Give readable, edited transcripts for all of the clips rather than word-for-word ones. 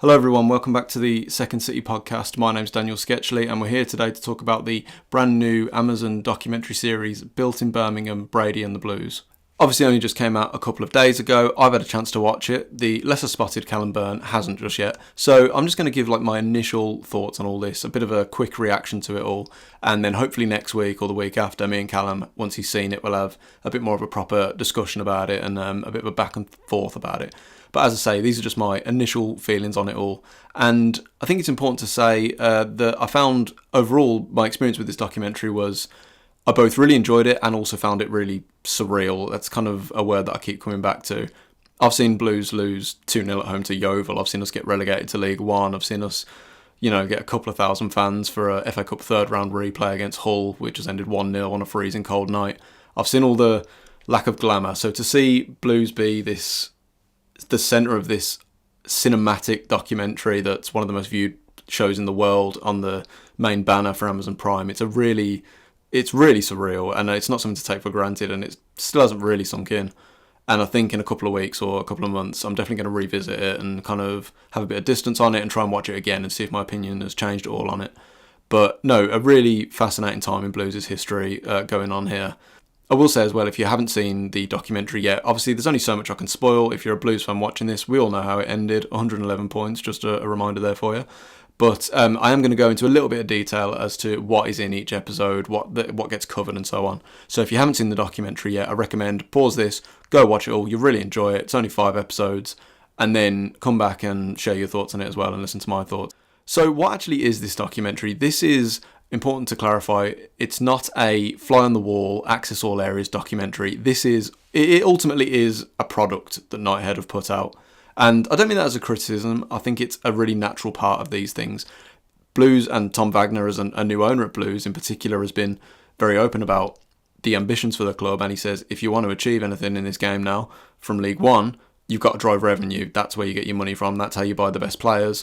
Hello everyone, welcome back to the Second City podcast. My name's Daniel Sketchley and we're here today to talk about the brand new Amazon documentary series Built in Birmingham, Brady and the Blues. Obviously only just came out a couple of days ago. I've had a chance to watch it. The lesser spotted Callum Byrne hasn't just yet. So I'm just going to give my initial thoughts on all this, a bit of a quick reaction to it all. And then hopefully next week or the week after, me and Callum, once he's seen it, we'll have a bit more of a proper discussion about it and a bit of a back and forth about it. But as I say, these are just my initial feelings on it all. And I think it's important to say that I found overall my experience with this documentary was I both really enjoyed it and also found it really surreal. That's kind of a word that I keep coming back to. I've seen Blues lose 2-0 at home to Yeovil. I've seen us get relegated to League One. I've seen us, get a couple of thousand fans for a FA Cup third round replay against Hull, which has ended 1-0 on a freezing cold night. I've seen all the lack of glamour. So to see Blues be the centre of this cinematic documentary that's one of the most viewed shows in the world on the main banner for Amazon Prime, it's really surreal and it's not something to take for granted, and it still hasn't really sunk in. And I think in a couple of weeks or a couple of months I'm definitely going to revisit it and kind of have a bit of distance on it and try and watch it again and see if my opinion has changed at all on it. But no, a really fascinating time in Blues' history going on here. I will say as well, if you haven't seen the documentary yet, obviously there's only so much I can spoil. If you're a Blues fan watching this, we all know how it ended, 111 points, just a reminder there for you. But I am going to go into a little bit of detail as to what is in each episode, what gets covered and so on. So if you haven't seen the documentary yet, I recommend pause this, go watch it all, you'll really enjoy it. It's only 5 episodes, and then come back and share your thoughts on it as well and listen to my thoughts. So what actually is this documentary? This is important to clarify, it's not a fly-on-the-wall, access all areas documentary. It ultimately is a product that Nighthead have put out. And I don't mean that as a criticism, I think it's a really natural part of these things. Blues and Tom Wagner, as a new owner at Blues in particular, has been very open about the ambitions for the club, and he says, if you want to achieve anything in this game now, from League One, you've got to drive revenue. That's where you get your money from, that's how you buy the best players.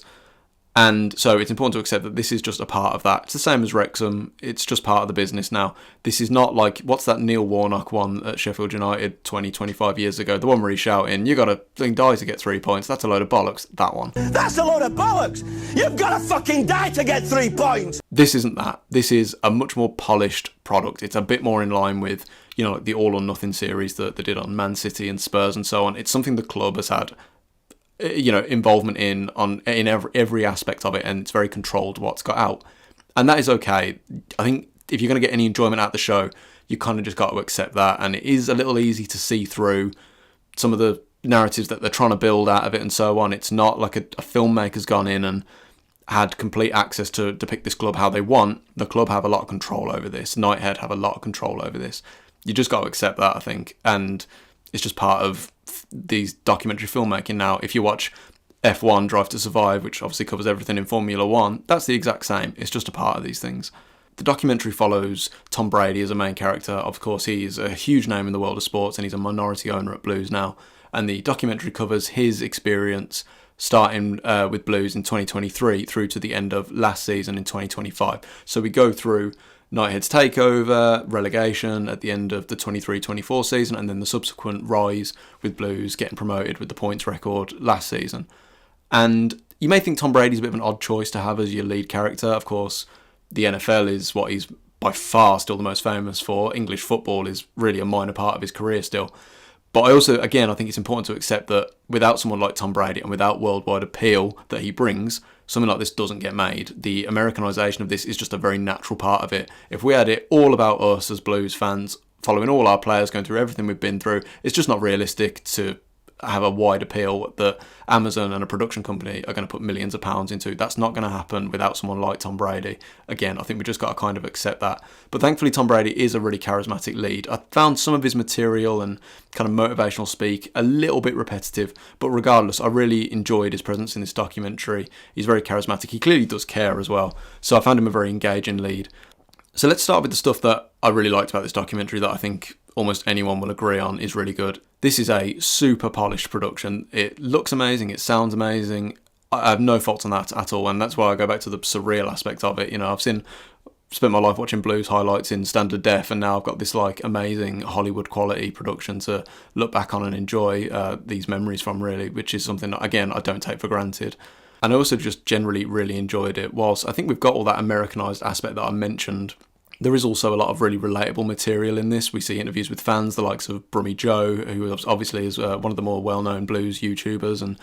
And so it's important to accept that this is just a part of that. It's the same as Wrexham. It's just part of the business now. This is not like, what's that Neil Warnock one at Sheffield United 25 years ago? The one where he's shouting, you got to die to get 3 points. That's a load of bollocks. That one. That's a load of bollocks. You've got to fucking die to get 3 points. This isn't that. This is a much more polished product. It's a bit more in line with, like the All or Nothing series that they did on Man City and Spurs and so on. It's something the club has had involvement in every aspect of it, and it's very controlled what's got out, and that is okay. I think if you're going to get any enjoyment out of the show, you kind of just got to accept that, and it is a little easy to see through some of the narratives that they're trying to build out of it and so on. It's not like a filmmaker's gone in and had complete access to depict this club how they want. The club have a lot of control over this. Nighthead have a lot of control over this. You just got to accept that, I think, and it's just part of these documentary filmmaking now. If you watch F1 Drive to Survive, which obviously covers everything in Formula 1, that's the exact same. It's just a part of these things. The documentary follows Tom Brady as a main character. Of course, he's a huge name in the world of sports and he's a minority owner at Blues now. And the documentary covers his experience starting with Blues in 2023 through to the end of last season in 2025. So we go through Nighthead's takeover, relegation at the end of the 23-24 season, and then the subsequent rise with Blues getting promoted with the points record last season. And you may think Tom Brady's a bit of an odd choice to have as your lead character. Of course, the NFL is what he's by far still the most famous for. English football is really a minor part of his career still. But I also, again, I think it's important to accept that without someone like Tom Brady and without worldwide appeal that he brings, something like this doesn't get made. The Americanization of this is just a very natural part of it. If we had it all about us as Blues fans, following all our players, going through everything we've been through, it's just not realistic to have a wide appeal that Amazon and a production company are going to put millions of pounds into. That's not going to happen without someone like Tom Brady. Again, I think we just got to kind of accept that. But thankfully, Tom Brady is a really charismatic lead. I found some of his material and kind of motivational speak a little bit repetitive, but regardless, I really enjoyed his presence in this documentary. He's very charismatic. He clearly does care as well. So I found him a very engaging lead. So let's start with the stuff that I really liked about this documentary that I think almost anyone will agree on is really good. This is a super polished production. It looks amazing, it sounds amazing. I have no faults on that at all, and that's why I go back to the surreal aspect of it. I've spent my life watching Blues highlights in standard def, and now I've got this amazing Hollywood quality production to look back on and enjoy these memories from, really, which is something that, again, I don't take for granted. And I also just generally really enjoyed it. Whilst I think we've got all that Americanized aspect that I mentioned, there is also a lot of really relatable material in this. We see interviews with fans, the likes of Brummy Joe, who obviously is one of the more well-known blues YouTubers. And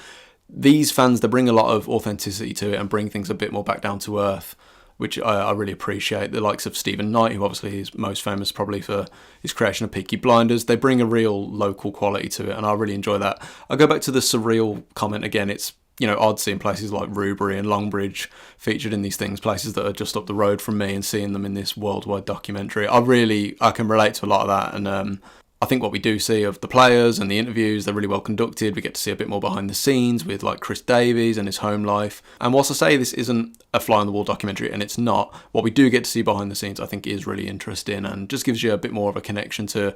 these fans, they bring a lot of authenticity to it and bring things a bit more back down to earth, which I really appreciate. The likes of Stephen Knight, who obviously is most famous probably for his creation of Peaky Blinders, they bring a real local quality to it, and I really enjoy that. I go back to the surreal comment again. It's, odd seeing places like Rubery and Longbridge featured in these things, places that are just up the road from me, and seeing them in this worldwide documentary. I can relate to a lot of that, and I think what we do see of the players and the interviews, they're really well conducted. We get to see a bit more behind the scenes with like Chris Davies and his home life. And whilst I say this isn't a fly on the wall documentary, and it's not, what we do get to see behind the scenes I think is really interesting and just gives you a bit more of a connection to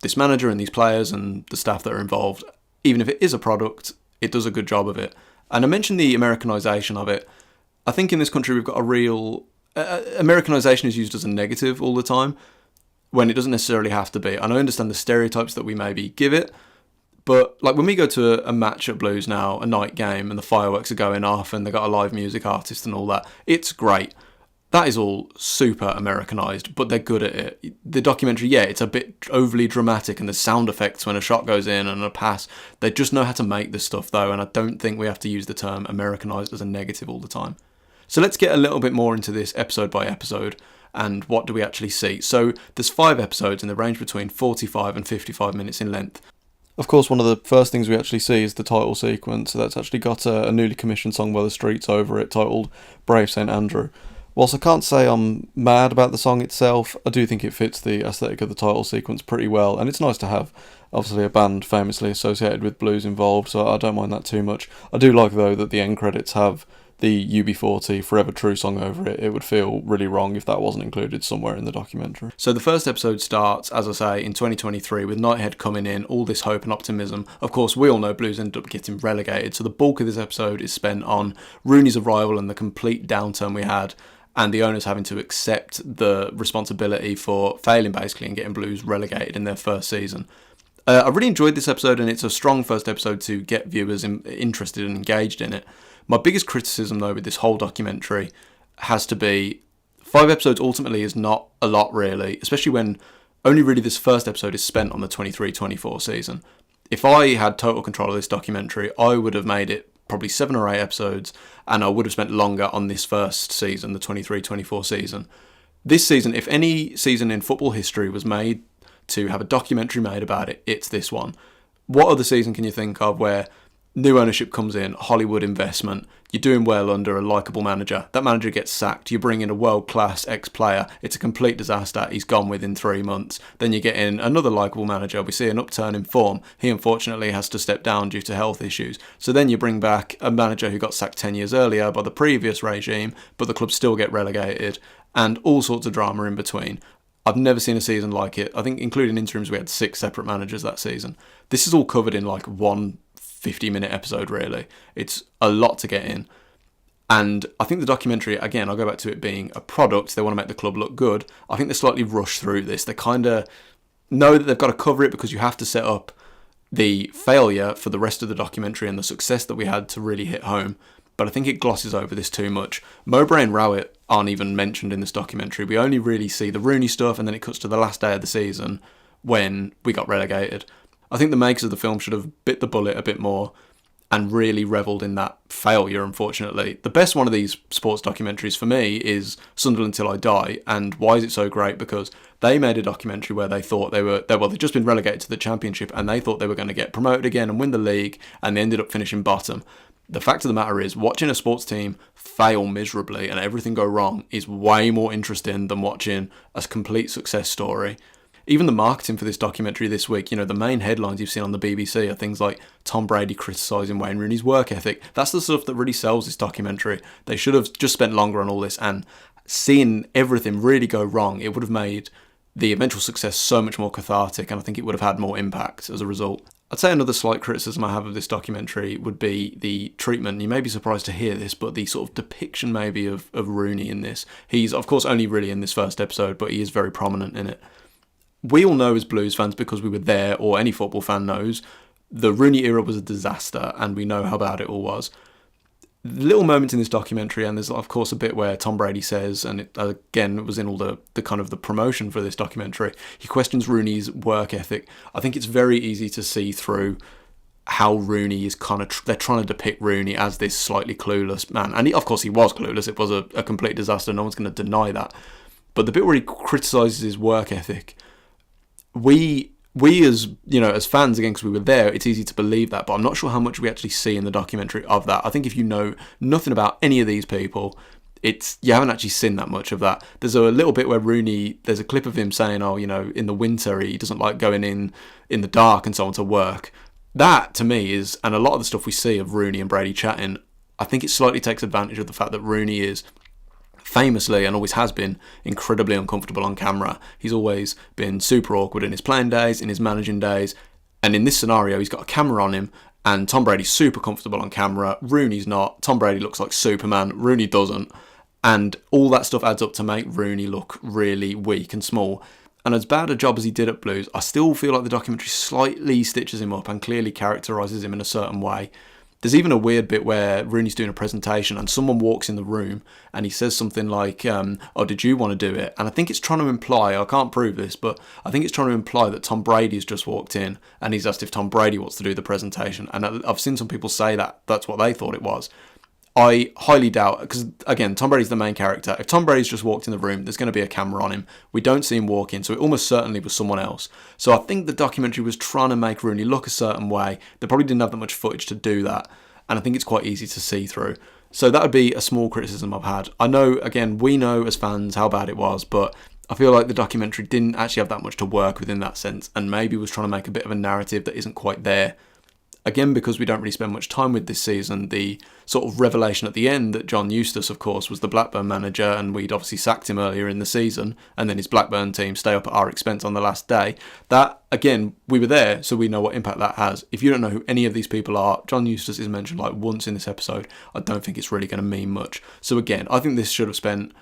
this manager and these players and the staff that are involved. Even if it is a product, it does a good job of it. And I mentioned the Americanization of it. I think in this country we've got a real... Americanization is used as a negative all the time, when it doesn't necessarily have to be. And I understand the stereotypes that we maybe give it, but like when we go to a match at Blues now, a night game, and the fireworks are going off and they got a live music artist and all that, it's great. That is all super Americanized, but they're good at it. The documentary, yeah, it's a bit overly dramatic, and the sound effects when a shot goes in and a pass, they just know how to make this stuff though, and I don't think we have to use the term Americanized as a negative all the time. So let's get a little bit more into this episode by episode, and what do we actually see. So there's 5 episodes, and they range between 45 and 55 minutes in length. Of course, one of the first things we actually see is the title sequence. So that's actually got a newly commissioned song by the Streets over it, titled Brave St. Andrew. Whilst I can't say I'm mad about the song itself, I do think it fits the aesthetic of the title sequence pretty well, and it's nice to have, obviously, a band famously associated with blues involved, so I don't mind that too much. I do like, though, that the end credits have the UB40 Forever True song over it. It would feel really wrong if that wasn't included somewhere in the documentary. So the first episode starts, as I say, in 2023 with Nighthead coming in, all this hope and optimism. Of course, we all know Blues ended up getting relegated, so the bulk of this episode is spent on Rooney's arrival and the complete downturn we had, and the owners having to accept the responsibility for failing basically and getting Blues relegated in their first season. I really enjoyed this episode, and it's a strong first episode to get viewers interested and engaged in it. My biggest criticism, though, with this whole documentary has to be 5 episodes ultimately is not a lot, really, especially when only really this first episode is spent on the 23-24 season. If I had total control of this documentary, I would have made it probably 7 or 8 episodes, and I would have spent longer on this first season, the 23-24 season. This season, if any season in football history was made to have a documentary made about it, it's this one. What other season can you think of where new ownership comes in, Hollywood investment, you're doing well under a likeable manager, that manager gets sacked, you bring in a world-class ex-player, it's a complete disaster, he's gone within 3 months, then you get in another likeable manager, we see an upturn in form, he unfortunately has to step down due to health issues, so then you bring back a manager who got sacked 10 years earlier by the previous regime, but the club still get relegated, and all sorts of drama in between. I've never seen a season like it. I think including interims we had 6 separate managers that season. This is all covered in like one 50-minute episode, really. It's a lot to get in. And I think the documentary, again, I'll go back to it being a product. They want to make the club look good. I think they slightly rush through this. They kind of know that they've got to cover it because you have to set up the failure for the rest of the documentary and the success that we had to really hit home. But I think it glosses over this too much. Mowbray and Rowett aren't even mentioned in this documentary. We only really see the Rooney stuff, and then it cuts to the last day of the season when we got relegated. I think the makers of the film should have bit the bullet a bit more and really revelled in that failure, unfortunately. The best one of these sports documentaries for me is Sunderland Till I Die, and why is it so great? Because they made a documentary where they thought they'd just been relegated to the Championship, and they thought they were going to get promoted again and win the league, and they ended up finishing bottom. The fact of the matter is, watching a sports team fail miserably and everything go wrong is way more interesting than watching a complete success story. Even the marketing for this documentary this week, the main headlines you've seen on the BBC are things like Tom Brady criticising Wayne Rooney's work ethic. That's the stuff that really sells this documentary. They should have just spent longer on all this, and seeing everything really go wrong, it would have made the eventual success so much more cathartic, and I think it would have had more impact as a result. I'd say another slight criticism I have of this documentary would be the treatment. You may be surprised to hear this, but the sort of depiction maybe of Rooney in this. He's, of course, only really in this first episode, but he is very prominent in it. We all know as Blues fans, because we were there, or any football fan knows, the Rooney era was a disaster, and we know how bad it all was. little moments in this documentary, and there's of course a bit where Tom Brady says, and it was in all the kind of the promotion for this documentary, he questions Rooney's work ethic. I think it's very easy to see through how Rooney is kind of, they're trying to depict Rooney as this slightly clueless man. And of course he was clueless, it was a complete disaster, no one's going to deny that. But the bit where he criticises his work ethic, we as, as fans, again, because we were there, it's easy to believe that, but I'm not sure how much we actually see in the documentary of that. I think if you know nothing about any of these people, you haven't actually seen that much of that. There's a little bit where Rooney, there's a clip of him saying, in the winter he doesn't like going in the dark and so on to work. That, to me, is, and a lot of the stuff we see of Rooney and Brady chatting, I think it slightly takes advantage of the fact that Rooney is famously, and always has been, incredibly uncomfortable on camera. He's always been super awkward in his playing days, in his managing days, and in this scenario, he's got a camera on him, and Tom Brady's super comfortable on camera. Rooney's not. Tom Brady looks like Superman. Rooney doesn't. And all that stuff adds up to make Rooney look really weak and small. And as bad a job as he did at Blues, I still feel like the documentary slightly stitches him up and clearly characterises him in a certain way. There's even a weird bit where Rooney's doing a presentation and someone walks in the room and he says something like, oh, did you want to do it? And I think it's trying to imply, I can't prove this, but I think it's trying to imply that Tom Brady's just walked in and he's asked if Tom Brady wants to do the presentation. And I've seen some people say that that's what they thought it was. I highly doubt, because again, Tom Brady's the main character. If Tom Brady's just walked in the room, there's going to be a camera on him. We don't see him walk in, so it almost certainly was someone else. So I think the documentary was trying to make Rooney look a certain way. They probably didn't have that much footage to do that, and I think it's quite easy to see through. So that would be a small criticism I've had. I know, again, we know as fans how bad it was, but I feel like the documentary didn't actually have that much to work with in that sense, and maybe was trying to make a bit of a narrative that isn't quite there. Again, because we don't really spend much time with this season, the sort of revelation at the end that John Eustace, of course, was the Blackburn manager, and we'd obviously sacked him earlier in the season, and then his Blackburn team stay up at our expense on the last day. That, again, we were there, so we know what impact that has. If you don't know who any of these people are, John Eustace is mentioned like once in this episode. I don't think it's really going to mean much. So again, I think this should have spent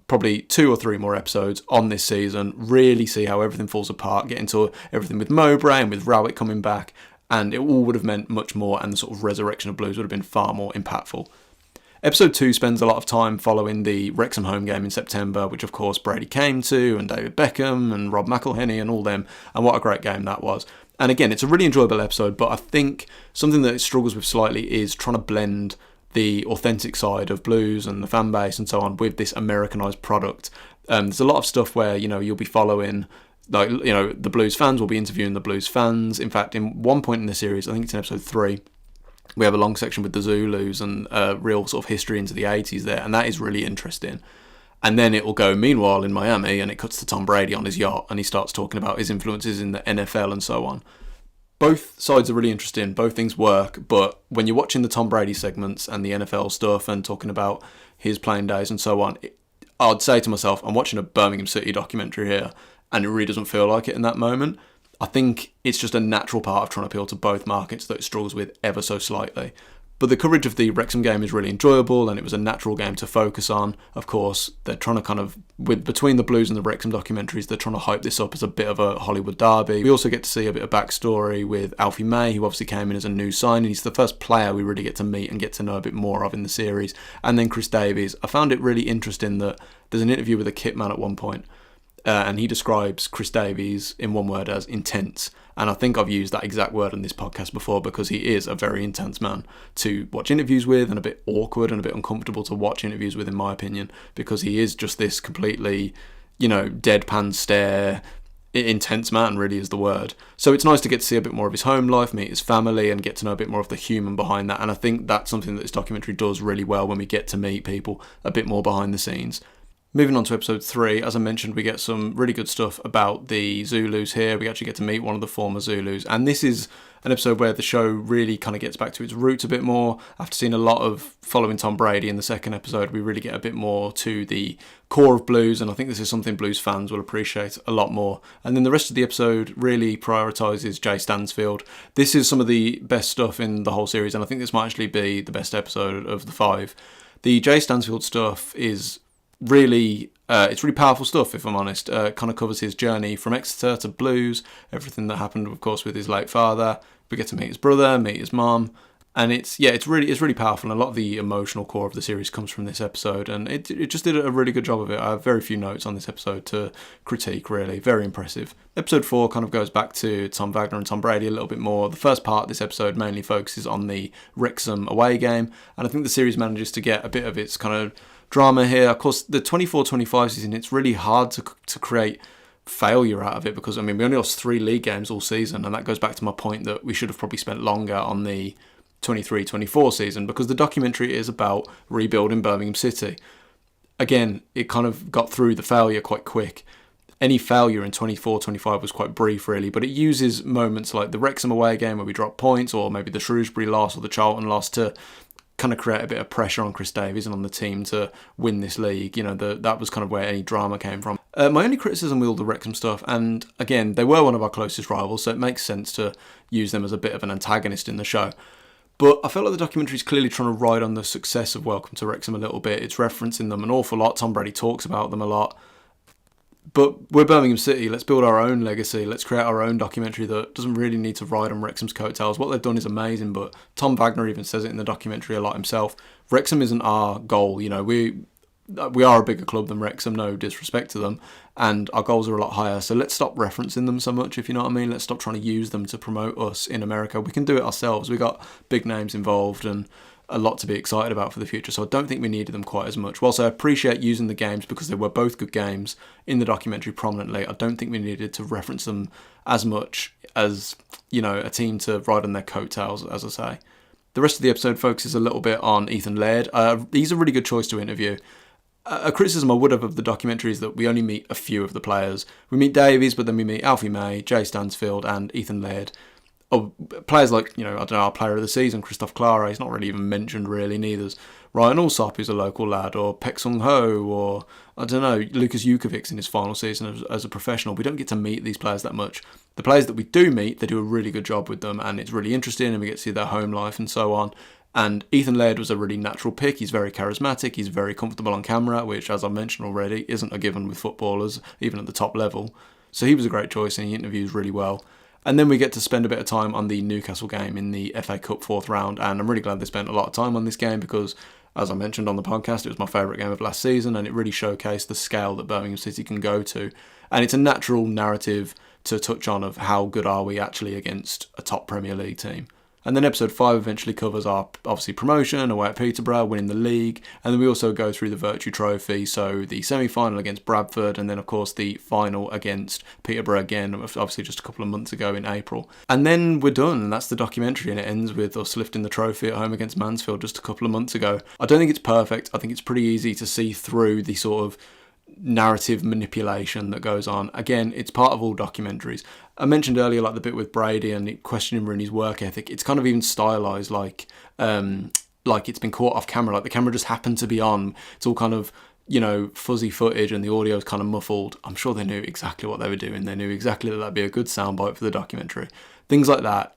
probably 2 or 3 more episodes on this season, really see how everything falls apart, get into everything with Mowbray and with Rowett coming back, and it all would have meant much more, and the sort of resurrection of Blues would have been far more impactful. Episode 2 spends a lot of time following the Wrexham home game in September, which of course Brady came to, and David Beckham and Rob McElhenney and all them, and what a great game that was. And again, it's a really enjoyable episode, but I think something that it struggles with slightly is trying to blend the authentic side of Blues and the fan base and so on with this Americanised product. There's a lot of stuff where, you'll be following, like, the Blues fans will be interviewing the Blues fans. In fact, in one point in the series, I think it's in episode 3, we have a long section with the Zulus and real sort of history into the 80s there, and that is really interesting. And then it will go, meanwhile, in Miami, and it cuts to Tom Brady on his yacht, and he starts talking about his influences in the NFL and so on. Both sides are really interesting, both things work, but when you're watching the Tom Brady segments and the NFL stuff and talking about his playing days and so on, I'd say to myself, I'm watching a Birmingham City documentary here, and it really doesn't feel like it in that moment. I think it's just a natural part of trying to appeal to both markets that it struggles with ever so slightly. But the coverage of the Wrexham game is really enjoyable, and it was a natural game to focus on. Of course, they're trying to kind of, between the Blues and the Wrexham documentaries, they're trying to hype this up as a bit of a Hollywood derby. We also get to see a bit of backstory with Alfie May, who obviously came in as a new signing. He's the first player we really get to meet and get to know a bit more of in the series. And then Chris Davies. I found it really interesting that there's an interview with a kit man at one point, and he describes Chris Davies in one word as intense. And I think I've used that exact word on this podcast before, because he is a very intense man to watch interviews with, and a bit awkward and a bit uncomfortable to watch interviews with, in my opinion, because he is just this completely, deadpan stare, intense man, really is the word. So it's nice to get to see a bit more of his home life, meet his family, and get to know a bit more of the human behind that. And I think that's something that this documentary does really well, when we get to meet people a bit more behind the scenes. Moving on to episode 3, as I mentioned, we get some really good stuff about the Zulus here. We actually get to meet one of the former Zulus, and this is an episode where the show really kind of gets back to its roots a bit more. After seeing a lot of following Tom Brady in the second episode, we really get a bit more to the core of Blues, and I think this is something Blues fans will appreciate a lot more. And then the rest of the episode really prioritises Jay Stansfield. This is some of the best stuff in the whole series, and I think this might actually be the best episode of the 5. The Jay Stansfield stuff is really, it's really powerful stuff, if I'm honest. Kind of covers his journey from Exeter to Blues, everything that happened, of course, with his late father. We get to meet his brother, meet his mum, And it's really powerful, and a lot of the emotional core of the series comes from this episode, and it just did a really good job of it. I have very few notes on this episode to critique, really. Very impressive. Episode 4 kind of goes back to Tom Wagner and Tom Brady a little bit more. The first part of this episode mainly focuses on the Wrexham away game, and I think the series manages to get a bit of its kind of drama here. Of course, the 24-25 season, it's really hard to create failure out of it, because, I mean, we only lost 3 league games all season, and that goes back to my point that we should have probably spent longer on the 23-24 season, because the documentary is about rebuilding Birmingham City. Again, it kind of got through the failure quite quick. Any failure in 24-25 was quite brief, really, but it uses moments like the Wrexham away game where we dropped points, or maybe the Shrewsbury loss or the Charlton loss, to kind of create a bit of pressure on Chris Davies and on the team to win this league. You know, that was kind of where any drama came from. My only criticism with all the Wrexham stuff, and again, they were one of our closest rivals, so it makes sense to use them as a bit of an antagonist in the show. But I felt like the documentary is clearly trying to ride on the success of Welcome to Wrexham a little bit. It's referencing them an awful lot. Tom Brady talks about them a lot. But we're Birmingham City. Let's build our own legacy. Let's create our own documentary that doesn't really need to ride on Wrexham's coattails. What they've done is amazing, but Tom Wagner even says it in the documentary a lot himself. Wrexham isn't our goal. You know, we are a bigger club than Wrexham, no disrespect to them, and our goals are a lot higher. So let's stop referencing them so much, if you know what I mean. Let's stop trying to use them to promote us in America. We can do it ourselves. We got big names involved and a lot to be excited about for the future. So I don't think we needed them quite as much. Whilst I appreciate using the games because they were both good games in the documentary prominently, I don't think we needed to reference them as much as, you know, a team to ride on their coattails, as I say. The rest of the episode focuses a little bit on Ethan Laird. He's a really good choice to interview. A criticism I would have of the documentary is that we only meet a few of the players. We meet Davies, but then we meet Alfie May, Jay Stansfield and Ethan Laird. Oh, players like, you know, I don't know, our player of the season, Christophe Clara, he's not really even mentioned really, neither's Ryan Allsop, who's a local lad, or Pek Sung Ho, or, I don't know, Lukas Jukovic in his final season as a professional. We don't get to meet these players that much. The players that we do meet, they do a really good job with them, and it's really interesting, and we get to see their home life and so on. And Ethan Laird was a really natural pick. He's very charismatic. He's very comfortable on camera, which, as I mentioned already, isn't a given with footballers, even at the top level. So he was a great choice, and he interviews really well. And then we get to spend a bit of time on the Newcastle game in the FA Cup 4th round. And I'm really glad they spent a lot of time on this game because, as I mentioned on the podcast, it was my favourite game of last season, and it really showcased the scale that Birmingham City can go to. And it's a natural narrative to touch on of how good are we actually against a top Premier League team. And then episode 5 eventually covers our, obviously, promotion away at Peterborough, winning the league. And then we also go through the Virtue Trophy, so the semi-final against Bradford, and then, of course, the final against Peterborough again, obviously just a couple of months ago in April. And then we're done, and that's the documentary, and it ends with us lifting the trophy at home against Mansfield just a couple of months ago. I don't think it's perfect. I think it's pretty easy to see through the sort of narrative manipulation that goes on. Again, it's part of all documentaries. I mentioned earlier, like the bit with Brady and questioning Rooney's work ethic. It's kind of even stylized like it's been caught off camera. Like the camera just happened to be on. It's all kind of, you know, fuzzy footage and the audio is kind of muffled. I'm sure they knew exactly what they were doing. They knew exactly that that'd be a good soundbite for the documentary. Things like that,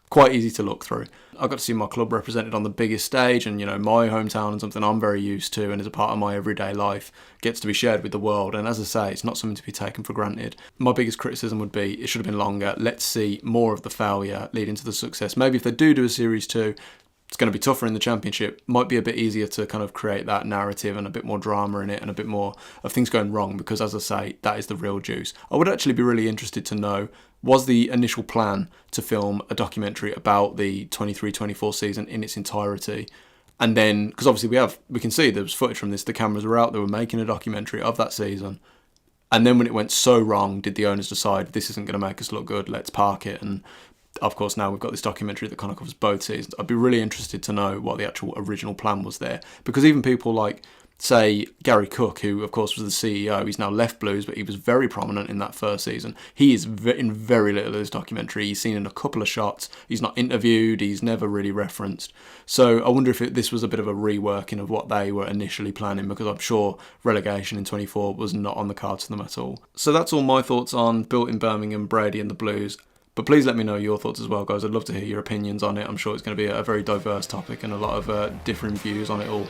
quite easy to look through. I got to see my club represented on the biggest stage, and, you know, my hometown and something I'm very used to and is a part of my everyday life gets to be shared with the world. And as I say, it's not something to be taken for granted. My biggest criticism would be it should have been longer. Let's see more of the failure leading to the success. Maybe if they do a series 2, it's going to be tougher in the Championship. Might be a bit easier to kind of create that narrative and a bit more drama in it and a bit more of things going wrong, because, as I say, that is the real juice. I would actually be really interested to know, was the initial plan to film a documentary about the 23-24 season in its entirety? And then, because obviously we can see there was footage from this, the cameras were out, they were making a documentary of that season. And then when it went so wrong, did the owners decide this isn't going to make us look good, let's park it? And of course, now we've got this documentary that kind of covers both seasons. I'd be really interested to know what the actual original plan was there. Because even people like, say, Gary Cook, who of course was the CEO, he's now left Blues, but he was very prominent in that first season. He is in very little of this documentary. He's seen in a couple of shots. He's not interviewed. He's never really referenced. So I wonder if this was a bit of a reworking of what they were initially planning, because I'm sure relegation in 24 was not on the cards for them at all. So that's all my thoughts on Built in Birmingham, Brady and the Blues. But please let me know your thoughts as well, guys. I'd love to hear your opinions on it. I'm sure it's going to be a very diverse topic and a lot of different views on it all.